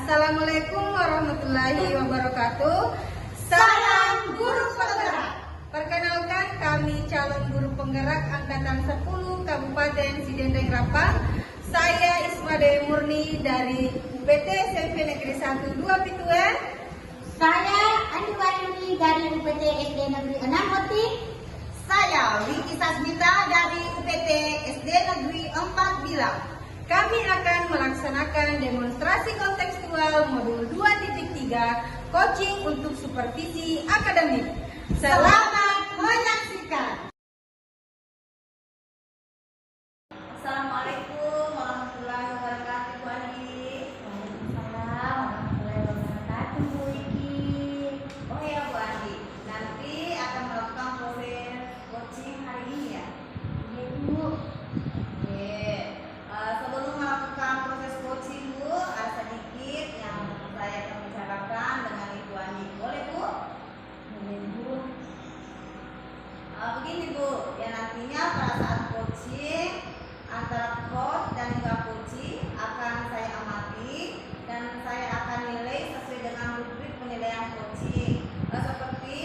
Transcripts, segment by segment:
Assalamualaikum warahmatullahi wabarakatuh. Salam Guru Penggerak. Perkenalkan, kami calon guru penggerak Angkatan 10 Kabupaten Sidendeng Rapang. Saya Isma Dewi Murni dari UPT SMP Negeri 1 2 Pituan. Saya Andi Wahyuni dari UPT SD Negeri 6 Oti. Saya Wiki Sasmita dari UPT SD Negeri 4 Bilang. Kami akan melaksanakan demonstrasi kontekstual modul 2.3 coaching untuk supervisi akademik. Selamat menyaksikan. Assalamualaikum warahmatullahi wabarakatuh, Bu Andi. Waalaikumsalam warahmatullahi wabarakatuh, Bu Wiki. Oh ya, Bu Andi, nanti akan melakukan proses coaching hari ini ya? Iya, Bu. Oke. Sebelum melakukan proses coaching, Bu, ada sedikit yang saya akan bicarakan dengan Ibu Andi. Boleh, Bu? Boleh, Bu. Begini, Bu, ya nantinya pada saat coaching antara coach dan juga coaching akan saya amati dan saya akan nilai sesuai dengan rubrik penilaian coaching, seperti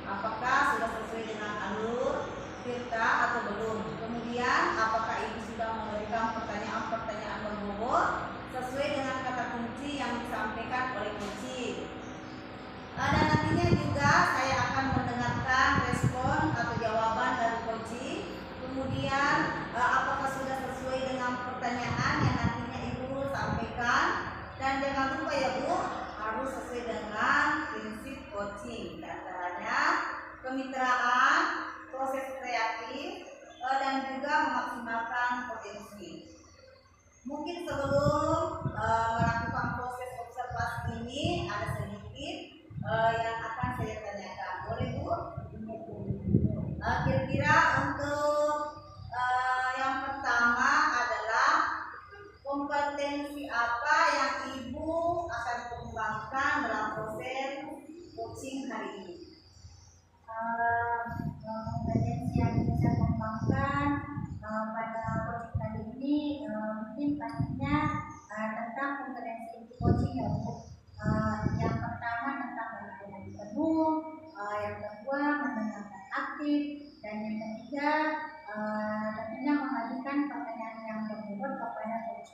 apakah sudah sesuai dengan alur Tirta atau belum, kemudian apakah Ibu sudah memberikan pertanyaan-pertanyaan berbobot sesuai dengan kata kunci yang disampaikan oleh coaching. Dan nantinya juga saya akan mendengarkan respon atau jawaban dari coaching, kemudian apakah sudah sesuai dengan pertanyaan yang nantinya Ibu sampaikan, dan jangan lupa ya Bu, harus sesuai dengan prinsip coaching, diantaranya kemitraan, proses kreatif, dan juga memaksimalkan potensi. Mungkin sebelum melakukan proses observasi ini ada sedikit yang akan saya tanyakan. Boleh Bu? Kira-kira untuk yang pertama adalah kompetensi apa yang Ibu akan kembangkan dalam proses coaching hari ini? Kompetensi yang bisa kembangkan pada coaching kali ini mungkin pastinya tentang kompetensi coaching ya, Bu. Yang pertama tentang latihan penuh, yang kedua mendengarkan aktif, dan yang ketiga tentunya mengajukan pertanyaan yang berbobot kepada coach.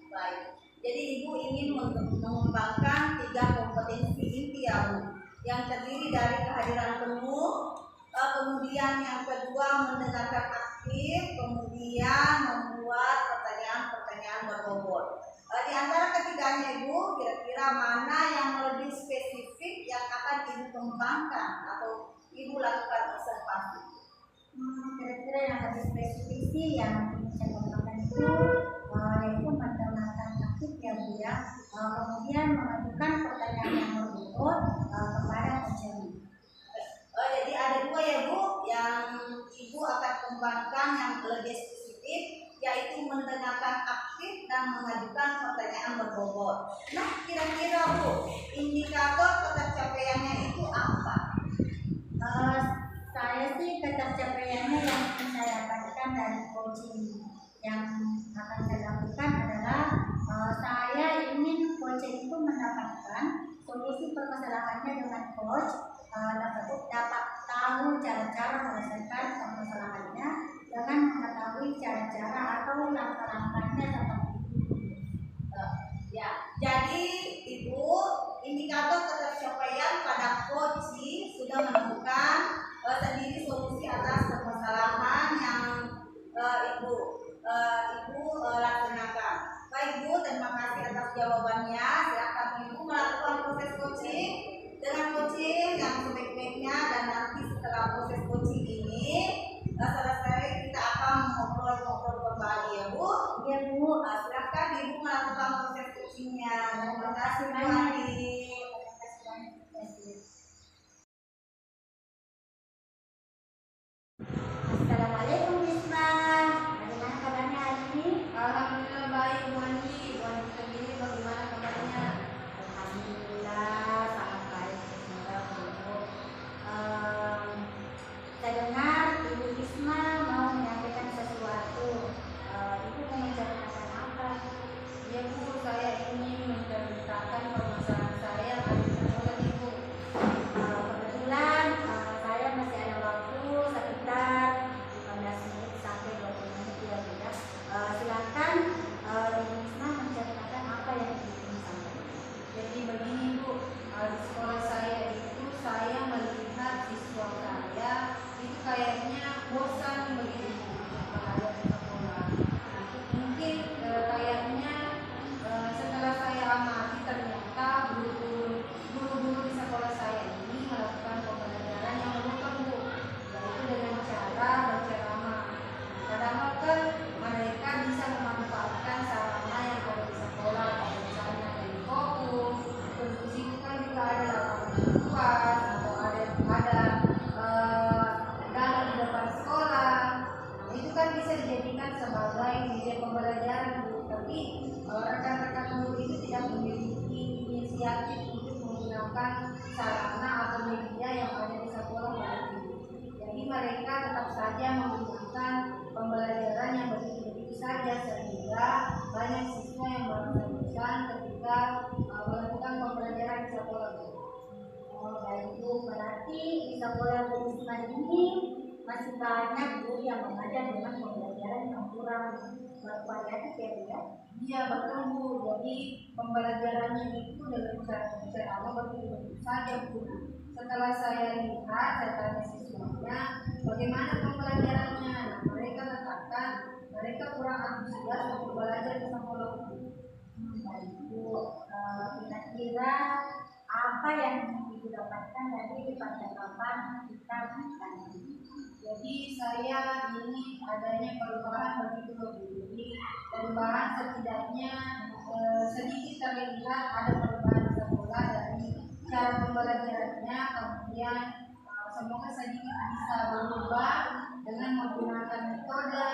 Baik, jadi Ibu ingin mengembangkan 3 kompetensi inti ya Bu, yang terdiri dari kehadiran penuh, kemudian yang kedua mendengarkan aktif, kemudian membuat pertanyaan-pertanyaan berbobot. Di antara ketiganya Ibu, kira-kira mana yang lebih spesifik yang akan Ibu kembangkan atau Ibu lakukan observasi? Kira-kira yang lebih spesifik sih yang bisa kembangkan itu yaitu mendengarkan aktif ya Bu ya, kemudian mengajukan pertanyaan yang berbobot kepada coach. Jadi ada 2 ya Bu, yang Ibu akan kembangkan yang lebih spesifik, yaitu mendengarkan aktif dan mengajukan pertanyaan berbobot. Nah, kira-kira Bu, indikator ketercapaiannya itu apa? Saya sih ketercapaiannya yang saya dapatkan dari coaching yang akan saya lakukan adalah saya ingin coaching itu mendapatkan solusi permasalahannya dengan coach, dapat tahu cara-cara menyelesaikan permasalahannya dengan mengetahui cara-cara atau langkah-langkahnya seperti itu. Ya, jadi Ibu, indikator ketercapaian pada coaching sudah menemukan sendiri solusi atas permasalahan yang Ibu laksanakan. Baik Bu, terima kasih atas jawabannya. Silakan Ibu melakukan proses coaching dengan coaching yang sebaik-baiknya, dan nanti setelah proses coaching ini ada galon di depan sekolah, nah, itu kan bisa dijadikan sebagai media pembelajaran Bu. Tapi rekan-rekan guru itu tidak memiliki inisiatif untuk menggunakan sarana atau media yang ada di sekolah lagi. Jadi mereka tetap saja menggunakan pembelajaran yang begitu-begitu saja, sehingga banyak siswa yang berkesulitan ketika melakukan pembelajaran di sekolah. Oh, baik Bu, berarti di sekolah Bu Risma ini masih banyak Bu yang mengajar dengan pembelajaran yang kurang bervariatif ya Bu ya? Iya betul Bu, jadi pembelajarannya itu dengan cara begitu saja Bu. Setelah saya lihat, saya tanya siswanya bagaimana pembelajarannya. Nah, mereka katakan mereka kurang antusias untuk belajar di sekolah Bu. Baik Bu, kira-kira apa yang Ibu dapatkan dari percakapan kita tadi? Jadi saya ini adanya perubahan begitu Bu. Jadi perubahan setidaknya sedikit terlihat ada perubahan di sekolah dari cara pembelajarannya, kemudian semoga sedikit bisa berubah dengan menggunakan metode,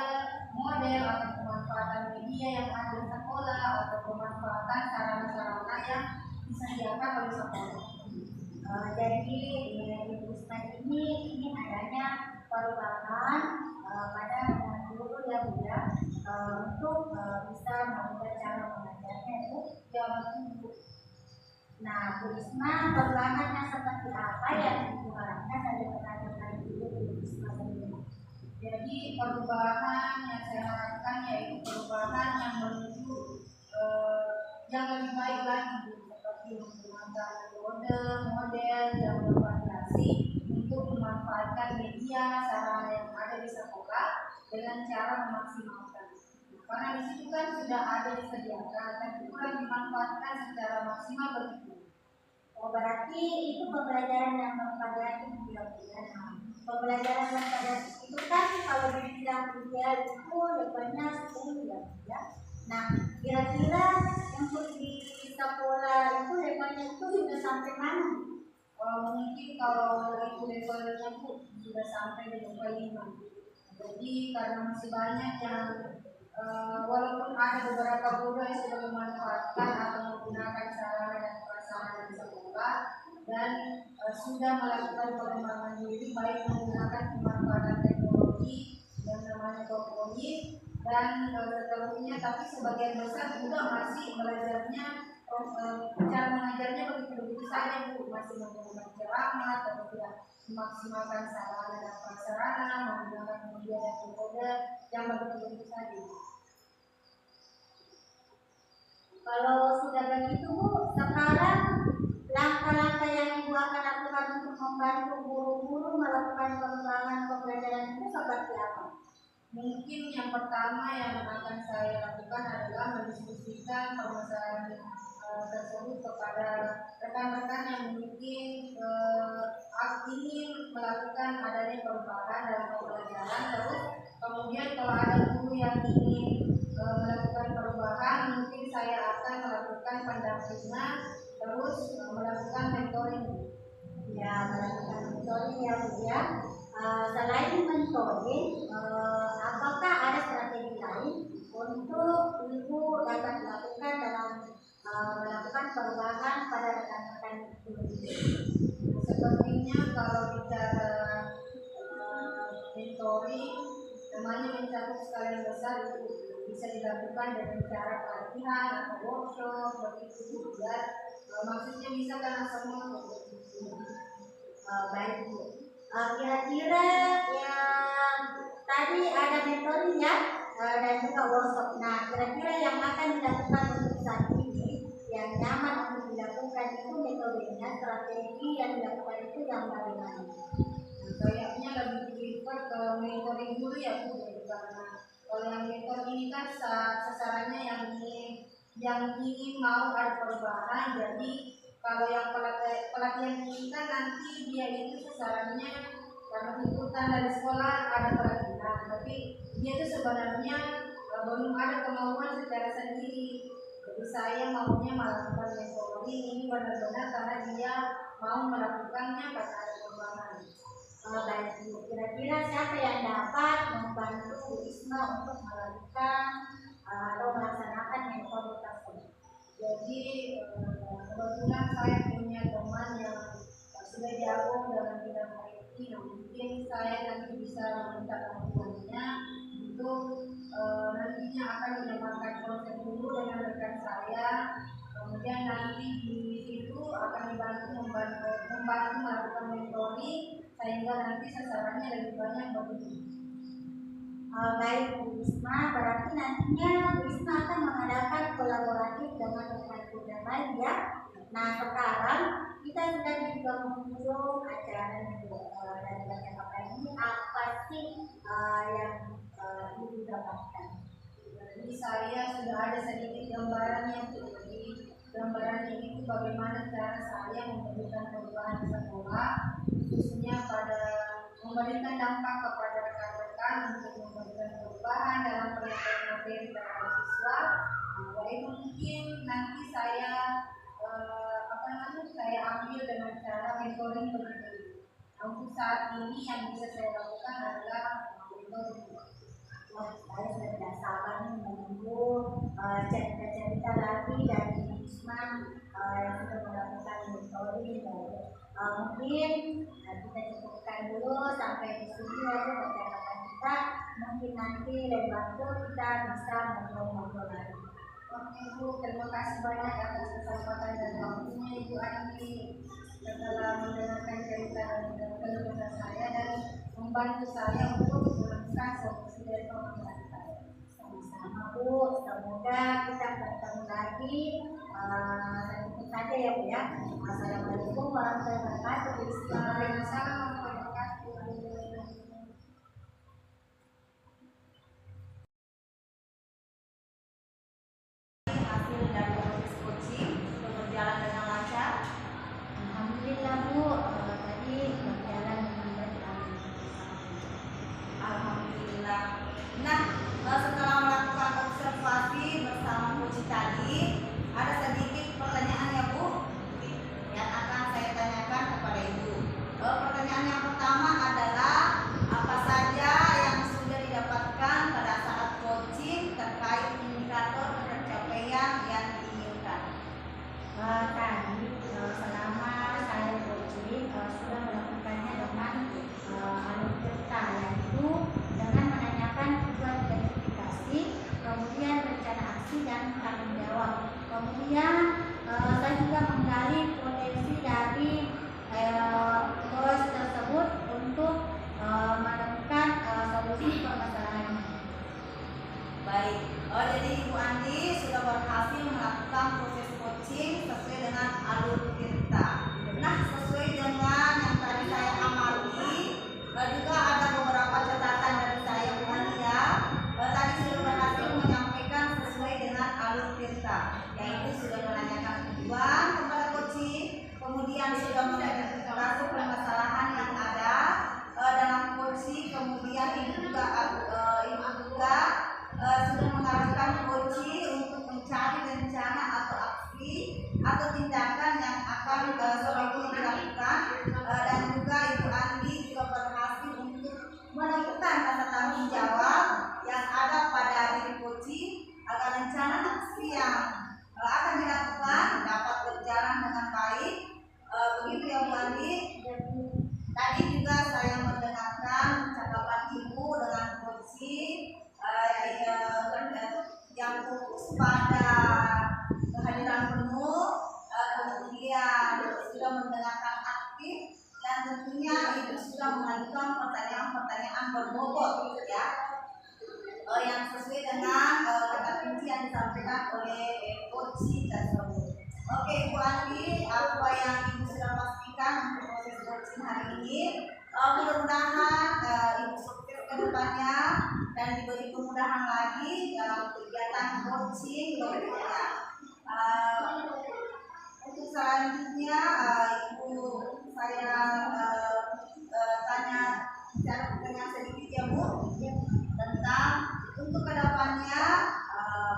model atau pemanfaatan media yang ada di sekolah atau pemanfaatan sarana-sarana yang disediakan oleh sekolah. Jadi Ibu Risma ini adanya perubahan pada guru ya Bu ya, untuk bisa mengubah cara mengajarnya itu. Ya betul. Nah, Bu Risma, perubahannya seperti apa yang Ibu harapkan dari rekan-rekan guru Bu Risma sendiri? Jadi perubahan yang saya harapkan yaitu perubahan yang menuju yang lebih baik lagi Bu, seperti menggunakan model yang bervariasi untuk memanfaatkan media sarana yang ada di sekolah dengan cara memaksimalkan. Karena di situ kan sudah ada disediakan, tapi kurang dimanfaatkan secara maksimal begitu. Oh, berarti itu pembelajaran yang bervariatif ya Bu ya. Nah, pembelajaran bervariatif itu kan kalau di bidang ideal itu levelnya 10 ya Bu ya. Nah, kira-kira untuk di sekolah itu levelnya itu sudah sampai mana? Mungkin kalau itu levelnya Bu sudah sampai di level 5. Jadi karena masih banyak yang walaupun ada beberapa guru yang sudah memanfaatkan atau menggunakan sarana dan prasarana di sekolah dan sudah melakukan pengembangan diri baik menggunakan pemanfaatan teknologi yang namanya Pocoid dan seterusnya, tapi sebagian besar juga masih belajarnya cara mengajarnya begitu-begitu saja Bu, masih menggunakan ceramah atau tidak memaksimalkan sarana dan prasarana, menggunakan media dan metode yang begitu-begitu saja. Kalau sudah begitu Bu, sekarang langkah-langkah yang Ibu akan lakukan untuk membantu guru-guru melakukan pengembangan pembelajaran itu seperti apa? Mungkin yang pertama yang akan saya lakukan adalah mendiskusikan permasalahan tersebut kepada rekan-rekan yang mungkin ingin melakukan adanya perubahan dalam pembelajaran. Terus kemudian kalau ada guru yang ingin melakukan perubahan, mungkin saya akan melakukan pendampingan, terus melakukan mentoring. Ya, melakukan mentoring ya Bu ya. Selain mentoring, apakah ada strategi lain untuk Ibu dapat lakukan dalam melakukan perubahan pada rekan-rekan guru? Sepertinya kalau bicara mentoring, namanya mencakup skala yang besar, itu bisa dilakukan dengan cara pelatihan atau workshop begitu biar maksudnya bisa karena semua Baik Bu. Kira-kira yang tadi ada mentoring ya, dan juga workshop. Nah, kira-kira yang akan dilakukan untuk saat ini yang nyaman untuk dilakukan itu metodenya, strategi yang dilakukan itu yang bagaimana? kayaknya lebih prefer ke mentoring dulu ya Bu, karena kalau yang mentor ini kan sasarannya yang ingin mau ada perubahan. Jadi kalau yang pelatihan ini kan nanti dia itu sasarannya karena tuntutan dari sekolah ada pelatihan, tapi dia itu sebenarnya belum ada kemauan secara sendiri. Jadi saya maunya melakukan mentoring ini benar-benar karena dia mau melakukannya pada ada perubahan. Baik Bu, kira-kira siapa yang dapat membantu Bu Isma untuk melakukan atau melaksanakan metode tersebut? Jadi kebetulan saya punya teman yang sudah jago dalam bidang IT. Nah, mungkin saya nanti bisa meminta bantuannya untuk nantinya akan menyampaikan konsep dulu dengan rekan saya. Kemudian nanti di situ akan membantu melakukan mentoring sehingga nanti sasarannya lebih banyak bagi. Baik Bu Isma, berarti nantinya Bu Isma akan mengadakan kolaboratif dengan rekan kerja lain ya. Nah sekarang kita sudah di penghujung acara dari baca ini, apa sih yang Ibu dapatkan? Jadi saya sudah ada sedikit gambarannya. Jadi gambarannya itu bagaimana cara saya memberikan perubahan di sekolah, khususnya pada memberikan dampak kepada rekan-rekan untuk memberikan perubahan dalam penyampaian materi terhadap siswa. Yaitu mungkin nanti saya saya ambil dengan cara mentoring begitu. Untuk saat ini yang bisa saya lakukan adalah mentoring. Saya sudah tidak sabar nih menunggu cerita-cerita lagi dari Isma yang sudah melakukan mentoring. Mungkin kita cukupkan dulu sampai di sini aja percakapan kita. Mungkin nanti lain waktu kita bisa ngobrol-ngobrol lagi. Oke Bu, terima kasih banyak atas kesempatan dan waktunya Ibu Andi setelah mendengarkan cerita dan keluhan saya dan membantu saya untuk menemukan solusi dari permasalahan saya. Sama-sama Bu, semoga kita bertemu lagi. Itu saja ya Bu ya. Assalamualaikum warahmatullahi wabarakatuh. Waalaikumsalam warahmatullahi wabarakatuh. Hasil dari proses coaching berjalan dengan lancar. Alhamdulillah Bu, tadi berjalan dengan baik. Alhamdulillah. Nah, setelah melakukan observasi bersama coach tadi, ada sedikit pertanyaan ya Bu yang akan saya tanyakan kepada Ibu. Pertanyaan yang pertama adalah apa saja yang sudah didapatkan pada saat coaching terkait indikator pencapaian yang diinginkan. Tadi selama saya coaching sudah melakukannya dengan alur cerita, yaitu dengan menanyakan tujuan verifikasi, kemudian rencana aksi dan tanggung jawab. Kemudian saya juga menggali potensi dari coach tersebut untuk menemukan solusi permasalahan. Baik, jadi Ibu Andi sudah berhasil melakukan proses coaching sesuai dengan alur cerita. Nah, sesuai dengan yang tadi saya amati, juga ada beberapa catatan dari saya Bu Andi ya. Tadi sudah berhasil menyampaikan sesuai dengan alur cerita, yaitu sudah menanyakan tujuan kepada coaching, kemudian sudah mengidentifikasi permasalahan yang ada dalam coaching, kemudian Ibu juga sudah mengarahkan coaching untuk mencari rencana atau aksi atau tindakan yang akan selanjutnya dilakukan, dan juga Ibu Andi juga berhasil untuk menemukan rasa tanggung jawab yang ada pada diri coaching agar rencana aksi yang akan dilakukan dapat berjalan dengan baik. Begitu ya Bu Andi. Tadi juga saya mendengarkan percakapan Ibu dengan coaching yang fokus pada kehadiran penuh, kemudian sudah mendengarkan aktif, dan tentunya Ibu sudah mengajukan pertanyaan-pertanyaan berbobot ya, yang sesuai dengan kata kunci yang disampaikan oleh coaching tersebut. Oke Bu Andi, apa yang Ibu sudah pastikan untuk proses coaching hari ini, mudah-mudahan Ibu sukses ke depannya dan diberi kemudahan lagi dalam kegiatan coaching berikutnya. Untuk selanjutnya Ibu saya tanya secara pertanyaan sedikit ya Bu, tentang untuk kedepannya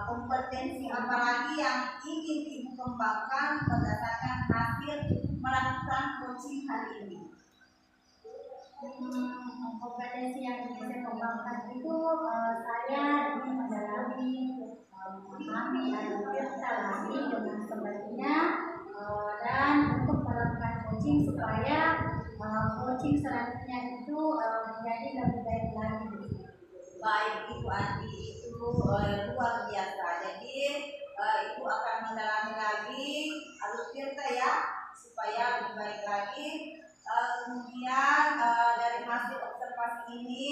kompetensi apa lagi yang ingin Ibu kembangkan berdasarkan hasil melakukan coaching hari ini. kompetensi yang ingin saya kembangkan itu saya ingin mendalami memahami kita lagi dengan sebaiknya dan untuk melakukan coaching supaya coaching selanjutnya itu menjadi lebih baik lagi. Baik Ibu Andi, itu luar biasa. Jadi Ibu akan mendalami lagi alur tirta ya supaya lebih baik lagi. Kemudian dari hasil observasi ini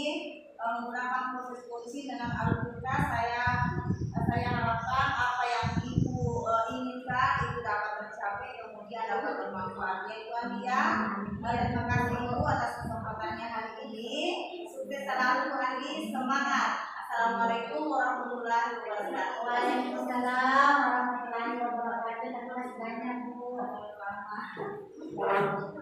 menggunakan proses coaching dengan alur tirta, saya harapkan apa yang Ibu inginkan itu dapat tercapai, kemudian dapat bermanfaat ya Ibu Andi ya. Terima kasih Ibu atas kesempatannya hari ini. Sukses selalu Bu Andi, semangat. Assalamualaikum warahmatullahi wabarakatuh. Waalaikumsalam warahmatullahi wabarakatuh. Terima kasih banyak Bu. Selamat.